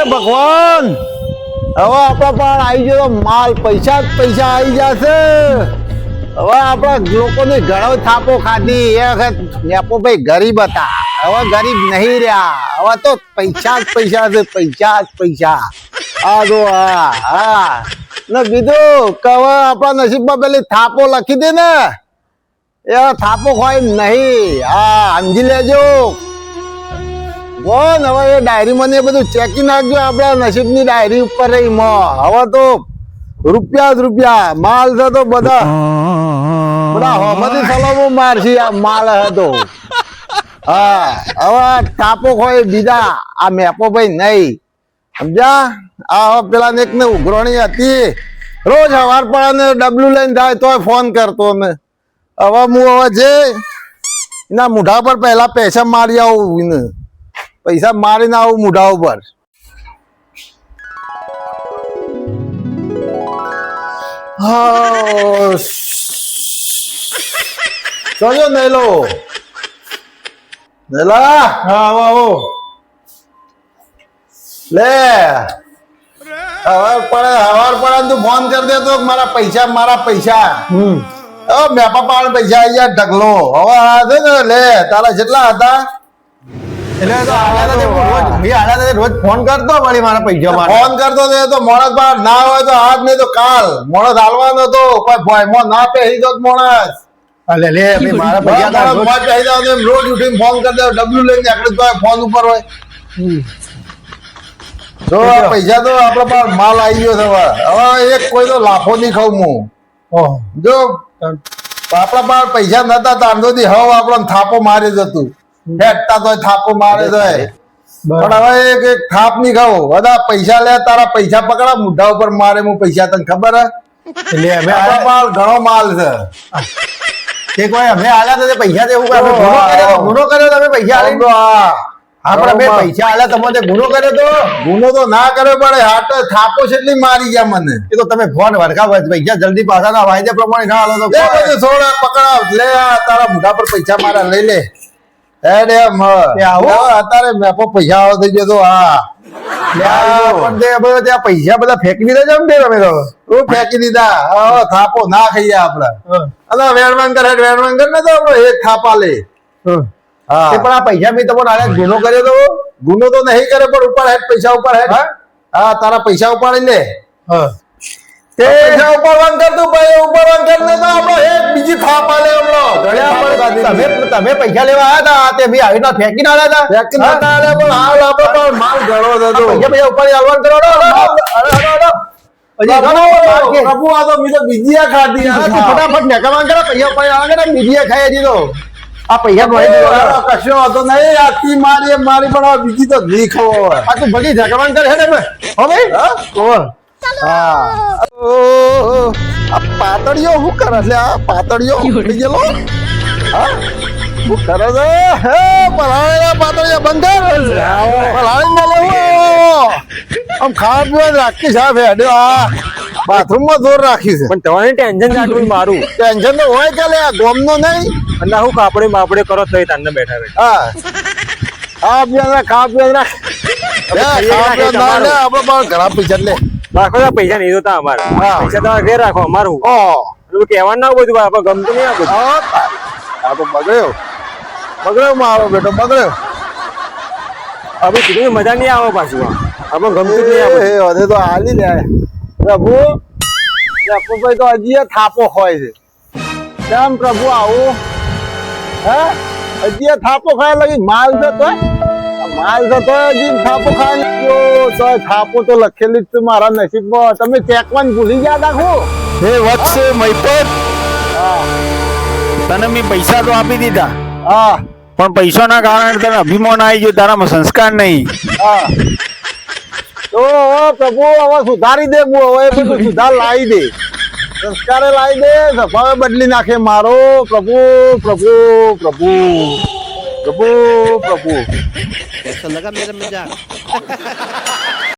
ભગવાન હવે આપણા પણ આવી ગયો માલ પૈસા જ પૈસા આવી જશે હવે આપણા લોકોની ઘણો થાપો ખાધી એ વખત નેપો ભાઈ ગરીબ હતા હવે ગરીબ નહીં રહ્યા હવે તો પૈસા જ પૈસા છે પૈસા જ પૈસા આ જો હા ને બીજું કે હવે આપણા નસીબમાં પેલી થાપો લખી દે ને એ થાપો ખોય નહીં હા સમજી લેજો કોણ હવે એ ડાયરી મને બધું ચેકી નાખજો આપણા નસીબની ડાયરી ઉપર રહી હવે તો રૂપિયા જ રૂપિયા માલ છે તો બધા હોમતી સલામો મારશી આ માલ હતો હા હવે થાપો ખોય બીજા આ મેપો ભાઈ નહીં સમજ્યા આ પેલા ને એક ને ઉઘરાણી હતી રોજ સવાર પડે ડબલું લઈને જાય તોય ફોન કરતો ને હવે હું હવે જે એના મૂઢા પર પહેલા પૈસા મારી આવું ને પૈસા મારીને આવું મૂઢા ઉપર ચલો નૈલો નૈલા હા આવો લે હવાર પડે તું ફોન કરી દેતો મારા પૈસા મેપા પાડ પૈસા આવી જાય ઢગલો હવે આ છે ને લે તારા જેટલા હતા એટલે રોજ ફોન કરતો વળી મારા પૈસા ફોન કરતો તો મોણસ બાર ના હોય તો આજ નહીં તો કાલ મોણસ હાલવાનો તો કોઈ ભોયમાં ના પહેરી દો મોણસ અલે લે મારા પૈસા પહેરી જાવ રોજ ઉઠીને ફોન કરી દો ડબલું લઈને આકડે ફોન ઉપર હોય તો પૈસા તો આપડે પાસે માલ આવી ગયો છે હવે એક કોઈ તો લાફો નહીં ખાવ હું જો આપડા પાસે પૈસા નતા તાંડોથી હવે આપણને થાપો મારી જતું ફેંકતા તો થાપો મારે તો પણ હવે એક થાપ નહીં ખાવ બધા પૈસા લે તારા પૈસા પકડા મુઢા ઉપર મારે હું પૈસા તને ખબર હે એટલે ઘણો માલ છે કોઈ અમે આલ્યા તો પૈસા એવું ગુનો કર્યો તમે પૈસા આપડે બે પૈસા આલ્યા તમને ગુનો કર્યો તો ગુનો તો ના કર્યો પડે હાટ થાપો છેટલી મારી ગયા મને એ તો તમે ફોન વરખા પૈસા જલ્દી પાછા ના વાયદે પ્રમાણે ના હાલો તો થોડા પકડાવ લે તારા મુઢા પર પૈસા મારા લઈ લે અત્યારે મેપો પૈસા આવો થઈ ગયો તો ત્યાં પૈસા બધા ફેંકી દીધા છે તમે તો ફેંકી દીધા થાપો ના ખાઈએ આપડે અલા વેણવાન કર ને તો એક થાપા લે પણ આ પૈસા મેં તમને ગુનો કર્યો તો ગુનો તો નહીં કરે પણ ઉપર હેડ પૈસા ઉપર હેડ હા તારા પૈસા ઉપાડી લે પૈસા ઉપાડવાનું કરતું ભાઈ ઉપાડવાનું કરીને તો આપડે એક બીજી થાપ આલે તમે પૈસા લેવા આવ્યા હતા તે ભાઈ આવી ના ફેંકી ના આવ્યા હતા ફેંકી ના આવ્યા પણ હાલ આપડે માલ ઘણો હતો પૈસા ઉપાડી આવવાનું કરો પ્રભુ આ તો બીજો બીજી ખાધી ફટાફટ નેકરવાનું કરે પૈસા ઉપાડી આવવા બીજી ખાઈ હજી તો આ પૈસા કશો હતો નહીં આથી મારી પણ બીજી તો નહીં ખાવો આ તું બધી ઝગડવાન કરે છે ને હવે આ પાતળીઓ શું કરે છે આ પાતળીઓ ઉડી ગયેલો હા શું કરે છે હે પલાળેલા પાતળીઓ બંધ પલાળી આમ ખાવા પીવા રાખી સાહેબ હેડ્યો આ બાથરૂમ માં જોર રાખી છે પણ તમારે ટેન્શન આટલું મારું ટેન્શન તો હોય કે લે ગોમ નો નહીં અને હું કાપડે માપડે કરો તો તને બેઠા હા ખાવા પીવા આપડે ઘણા પૈસા લે રાખો પૈસા નહીં જોતા અમારે પૈસા તમારે ઘેર રાખો અમારું કહેવાનું ના બધું આપડે ગમતું નહીં આ બધું બગડ્યો મારો બેટો બગડ્યો હવે કીધું મજા નહીં આવે પાછું આપણે ગમતું નહીં આવે તો હાલી લે પ્રભુ ભાઈ તો હજી થાપો હોય છે કેમ પ્રભુ આવું હે હજી થાપો ખાય લાગી માલ જતો હજી થાપો ખાય થાપો તો લખેલી જ મારા નસીબમાં તમે ચેકવાનું ભૂલી ગયા દાખો હે વત્સ મૈપત તને મેં પૈસા તો આપી દીધા હા પણ પૈસાના કારણે તને અભિમાન આવી ગયો તારામાં સંસ્કાર નહીં હા તો પ્રભુ હવે સુધારી દે હું હવે બધું સુધાર લાવી દે સંસ્કારે લાવી દે સ્વભાવે બદલી નાખે મારો પ્રભુ પ્રભુ પ્રભુ પ્રભુ પ્રભુ कैसा लगा मेरा मजाक